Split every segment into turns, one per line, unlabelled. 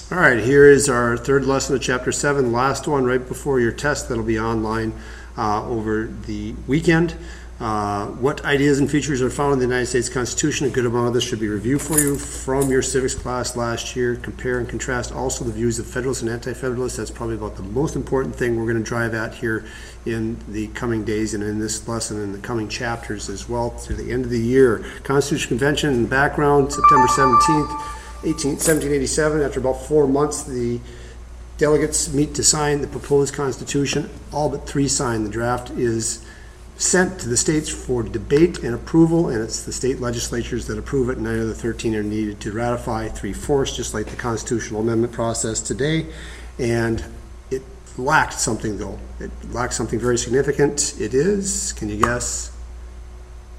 All right, here is our third lesson of Chapter 7, last one right before your test that'll be online over the weekend. What ideas and features are found in the United States Constitution? A good amount of this should be reviewed for you from your civics class last year. Compare and contrast also the views of Federalists and Anti-Federalists. That's probably about the most important thing we're going to drive at here in the coming days and in this lesson and the coming chapters as well through the end of the year. Constitution Convention and background, September 17th. 1787, after about 4 months, the delegates meet to sign the proposed Constitution. All but 3 sign. The draft is sent to the states for debate and approval, and it's the state legislatures that approve it. 9 of the 13 are needed to ratify, 3/4, just like the constitutional amendment process today. And it lacked something, though. It lacked something very significant. It is, can you guess?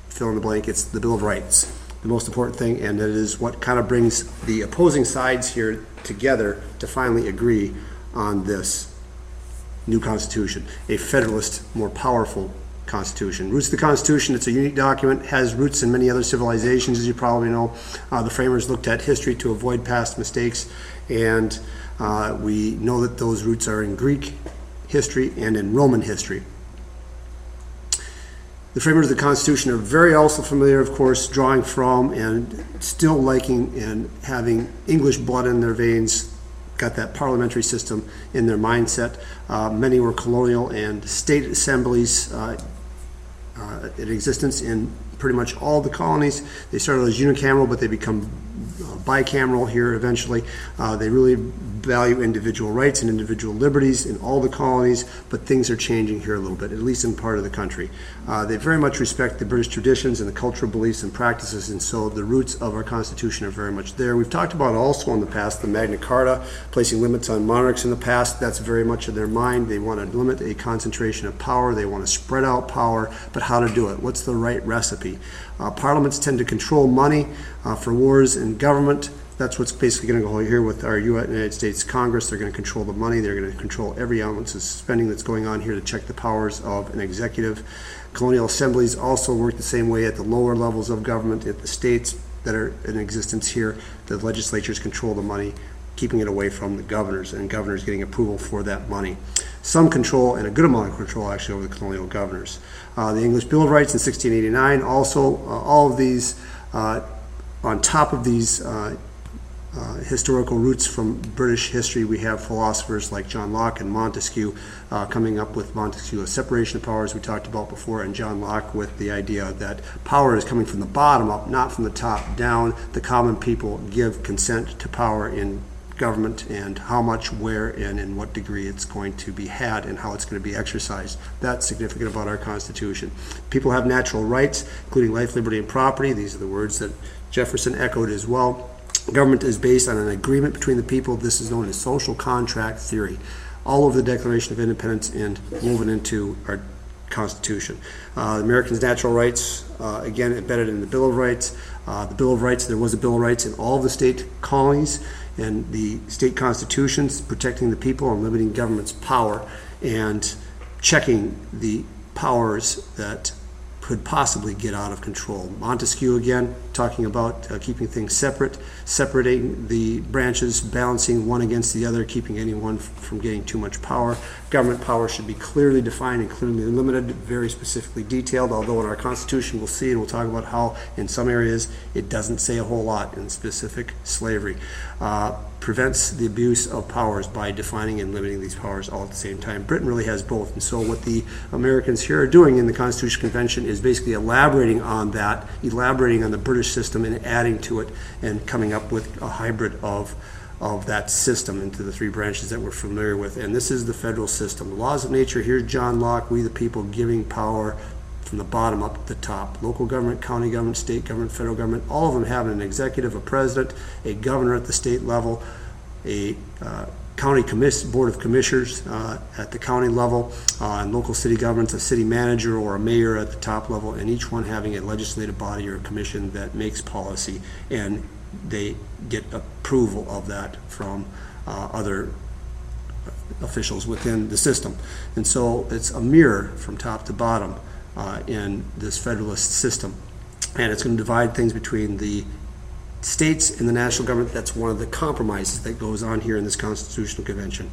Fill in the blank. It's the Bill of Rights. The most important thing, and it is what kind of brings the opposing sides here together to finally agree on this new Constitution, a Federalist, more powerful Constitution. Roots of the Constitution, it's a unique document, has roots in many other civilizations, as you probably know. The framers looked at history to avoid past mistakes, and we know that those roots are in Greek history and in Roman history. The framers of the Constitution are very also familiar, of course, drawing from and still liking and having English blood in their veins, got that parliamentary system in their mindset. Many were colonial and state assemblies in existence in pretty much all the colonies. They started as unicameral, but they become bicameral here eventually. They really value individual rights and individual liberties in all the colonies, but things are changing here a little bit, at least in part of the country. They very much respect the British traditions and the cultural beliefs and practices, and so the roots of our Constitution are very much there. We've talked about also in the past the Magna Carta, placing limits on monarchs in the past. That's very much in their mind. They want to limit a concentration of power. They want to spread out power, but how to do it? What's the right recipe? Parliaments tend to control money for wars and government. That's what's basically going to go here with our United States Congress. They're going to control the money. They're going to control every ounce of spending that's going on here to check the powers of an executive. Colonial assemblies also work the same way at the lower levels of government. At the states that are in existence here, the legislatures control the money, keeping it away from the governors, and governors getting approval for that money. Some control, and a good amount of control actually, over the colonial governors. The English Bill of Rights in 1689, also all of these, on top of these historical roots from British history, we have philosophers like John Locke and Montesquieu coming up with Montesquieu, a separation of powers we talked about before, and John Locke with the idea that power is coming from the bottom up, not from the top down. The common people give consent to power in government, and how much, where, and in what degree it's going to be had and how it's going to be exercised. That's significant about our Constitution. People have natural rights, including life, liberty, and property. These are the words that Jefferson echoed as well. Government is based on an agreement between the people. This is known as social contract theory. All over the Declaration of Independence and woven into our Constitution. The Americans' natural rights, again, embedded in the Bill of Rights. The Bill of Rights, there was a Bill of Rights in all of the state colonies, and the state constitutions protecting the people and limiting government's power and checking the powers that could possibly get out of control. Montesquieu, again, talking about keeping things separate, separating the branches, balancing one against the other, keeping anyone from getting too much power. Government power should be clearly defined and clearly limited, very specifically detailed, although in our Constitution we'll see, and we'll talk about how in some areas it doesn't say a whole lot in specific slavery. Prevents the abuse of powers by defining and limiting these powers all at the same time. Britain really has both, and so what the Americans here are doing in the Constitutional Convention is basically elaborating on that, elaborating on the British system and adding to it and coming up with a hybrid of that system into the 3 branches that we're familiar with. And this is the federal system. The laws of nature, here's John Locke, we the people giving power from the bottom up to the top. Local government, county government, state government, federal government, all of them have an executive, a president, a governor at the state level, a county board of commissioners at the county level, and local city governments, a city manager or a mayor at the top level, and each one having a legislative body or a commission that makes policy, and they get approval of that from other officials within the system. And so it's a mirror from top to bottom in this federalist system, and it's going to divide things between the states and the national government. That's one of the compromises that goes on here in this Constitutional Convention.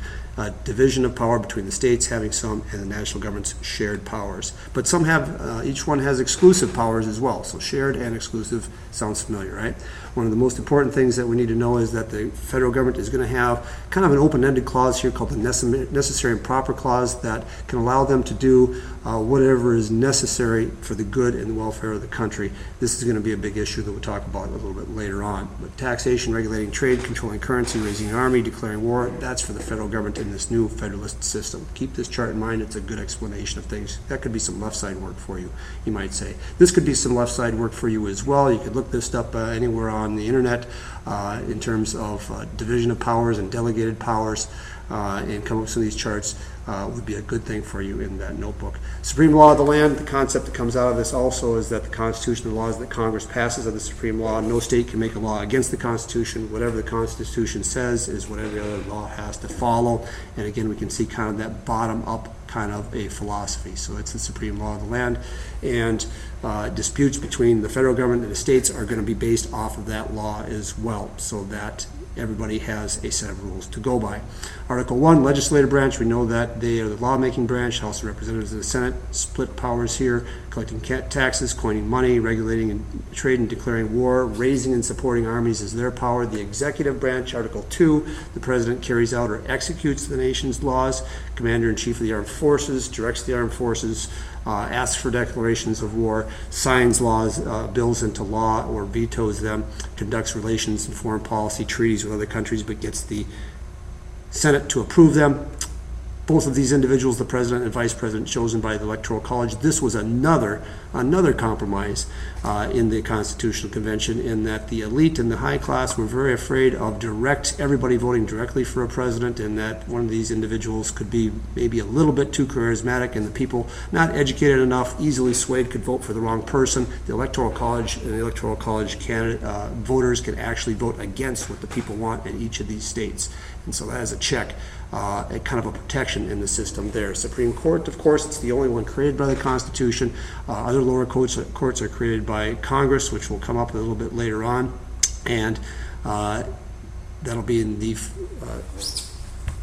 Division of power between the states having some and the national government's shared powers. But some have, each one has exclusive powers as well. So shared and exclusive sounds familiar, right? One of the most important things that we need to know is that the federal government is going to have kind of an open-ended clause here called the necessary and proper clause that can allow them to do whatever is necessary for the good and the welfare of the country. This is going to be a big issue that we'll talk about a little bit later on. But taxation, regulating trade, controlling currency, raising an army, declaring war, that's for the federal government in this new federalist system. Keep this chart in mind. It's a good explanation of things. That could be some left side work for you, you might say. This could be some left side work for you as well. You could look this up anywhere on the internet in terms of division of powers and delegated powers and come up with some of these charts. Would be a good thing for you in that notebook. Supreme law of the land, the concept that comes out of this also is that the Constitution and the laws that Congress passes are the supreme law. No state can make a law against the Constitution. Whatever the Constitution says is what every other law has to follow. And again, we can see kind of that bottom-up kind of a philosophy. So it's the supreme law of the land. And disputes between the federal government and the states are going to be based off of that law as well, so that everybody has a set of rules to go by. Article 1, legislative branch, we know that they are the lawmaking branch. House of Representatives and the Senate, split powers here, collecting taxes, coining money, regulating and trade and declaring war, raising and supporting armies is their power. The executive branch, Article 2, the President carries out or executes the nation's laws. Commander-in-Chief of the Armed Forces, directs the armed forces, asks for declarations of war, signs laws, bills into law or vetoes them, conducts relations and foreign policy treaties with other countries, but gets the Senate to approve them. Both of these individuals, the president and vice president, chosen by the Electoral College. This was another compromise in the Constitutional Convention, in that the elite and the high class were very afraid of everybody voting directly for a president, and that one of these individuals could be maybe a little bit too charismatic, and the people not educated enough, easily swayed, could vote for the wrong person. The Electoral College and the Electoral College voters can actually vote against what the people want in each of these states. And so that is a check, a kind of a protection in the system there. Supreme Court, of course, it's the only one created by the Constitution. Other lower courts are created by Congress, which will come up a little bit later on. And that'll be in the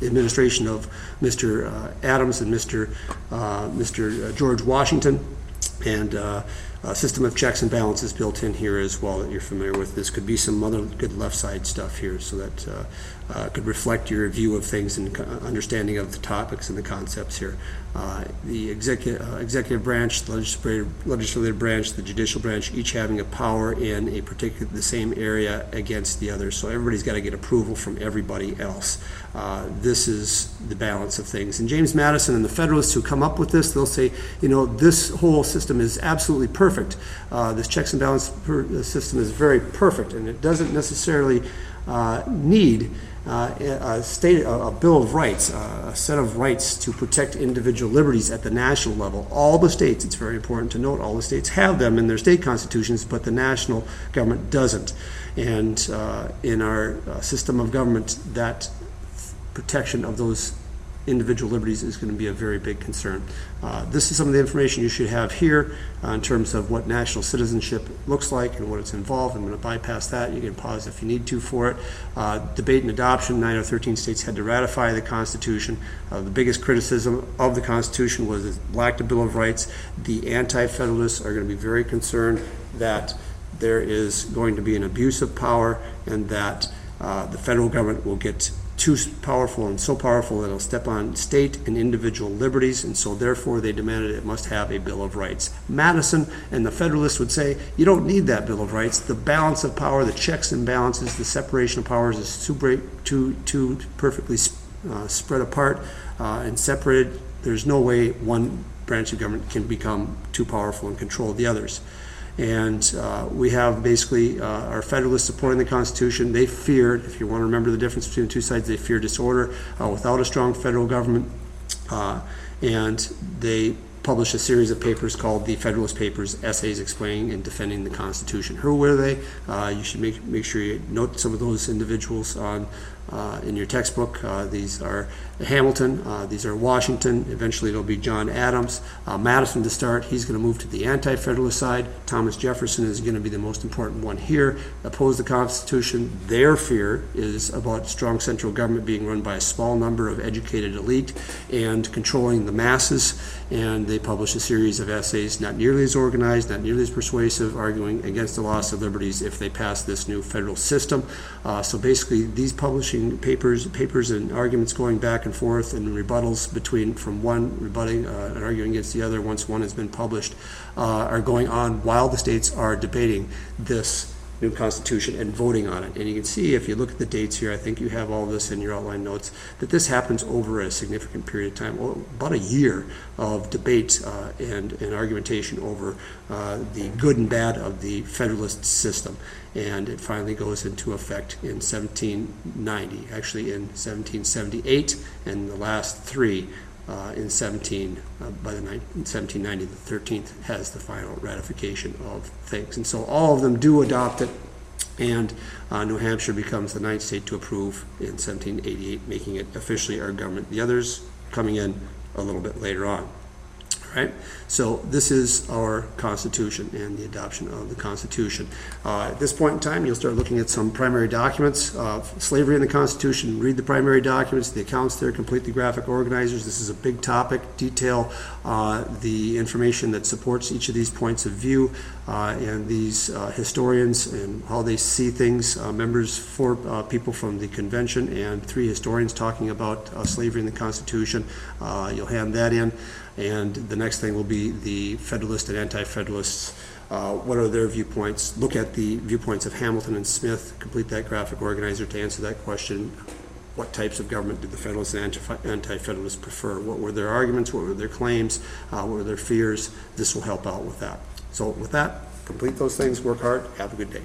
administration of Mr. Adams and Mr. George Washington. And a system of checks and balances built in here as well that you're familiar with. This could be some other good left side stuff here, so that could reflect your view of things and understanding of the topics and the concepts here. The executive branch, the legislative branch, the judicial branch, each having a power in the same area against the other. So everybody's got to get approval from everybody else. This is the balance of things. And James Madison and the Federalists who come up with this, they'll say, this whole system is absolutely perfect. This checks and balance system is very perfect, and it doesn't necessarily need a Bill of Rights, a set of rights to protect individual liberties at the national level. All the states, it's very important to note, all the states have them in their state constitutions, but the national government doesn't. And in our system of government, that protection of those individual liberties is going to be a very big concern. This is some of the information you should have here in terms of what national citizenship looks like and what it's involved. I'm going to bypass that. You can pause if you need to for it. Debate and adoption. 9 out of 13 states had to ratify the Constitution. The biggest criticism of the Constitution was it lacked a Bill of Rights. The anti-federalists are going to be very concerned that there is going to be an abuse of power, and that the federal government will get too powerful, and so powerful that it'll step on state and individual liberties, and so therefore they demanded it must have a Bill of Rights. Madison and the Federalists would say, you don't need that Bill of Rights. The balance of power, the checks and balances, the separation of powers is too perfectly spread apart and separated. There's no way one branch of government can become too powerful and control the others. And we have basically our Federalists supporting the Constitution. They feared, if you want to remember the difference between the two sides, they fear disorder without a strong federal government. And they published a series of papers called the Federalist Papers, essays explaining and defending the Constitution. Who were they? You should make sure you note some of those individuals on in your textbook. These are Hamilton, these are Washington, eventually it'll be John Adams. Madison to start, he's going to move to the anti-federalist side. Thomas Jefferson is going to be the most important one here. Oppose the Constitution. Their fear is about strong central government being run by a small number of educated elite and controlling the masses, and they publish a series of essays not nearly as organized, not nearly as persuasive, arguing against the loss of liberties if they pass this new federal system. So basically these publishing papers and arguments going back and forth and rebuttals from one rebutting and arguing against the other once one has been published are going on while the states are debating this new Constitution and voting on it. And you can see, if you look at the dates here, I think you have all this in your outline notes, that this happens over a significant period of time, about a year of debate and argumentation over the good and bad of the Federalist system. And it finally goes into effect in 1790, actually in 1778, and the last three in 1790, the 13th has the final ratification of things. And so all of them do adopt it, and New Hampshire becomes the 9th state to approve in 1788, making it officially our government. The others coming in a little bit later on. Right? So this is our Constitution and the adoption of the Constitution. At this point in time, you'll start looking at some primary documents. Slavery in the Constitution, read the primary documents, the accounts there, complete the graphic organizers. This is a big topic. Detail the information that supports each of these points of view and these historians and how they see things. Four people from the convention and 3 historians talking about slavery in the Constitution. You'll hand that in. And the next thing will be the Federalist and Anti-Federalists. What are their viewpoints? Look at the viewpoints of Hamilton and Smith. Complete that graphic organizer to answer that question. What types of government did the Federalists and Anti-Federalists prefer? What were their arguments? What were their claims? What were their fears? This will help out with that. So with that, complete those things, work hard, have a good day.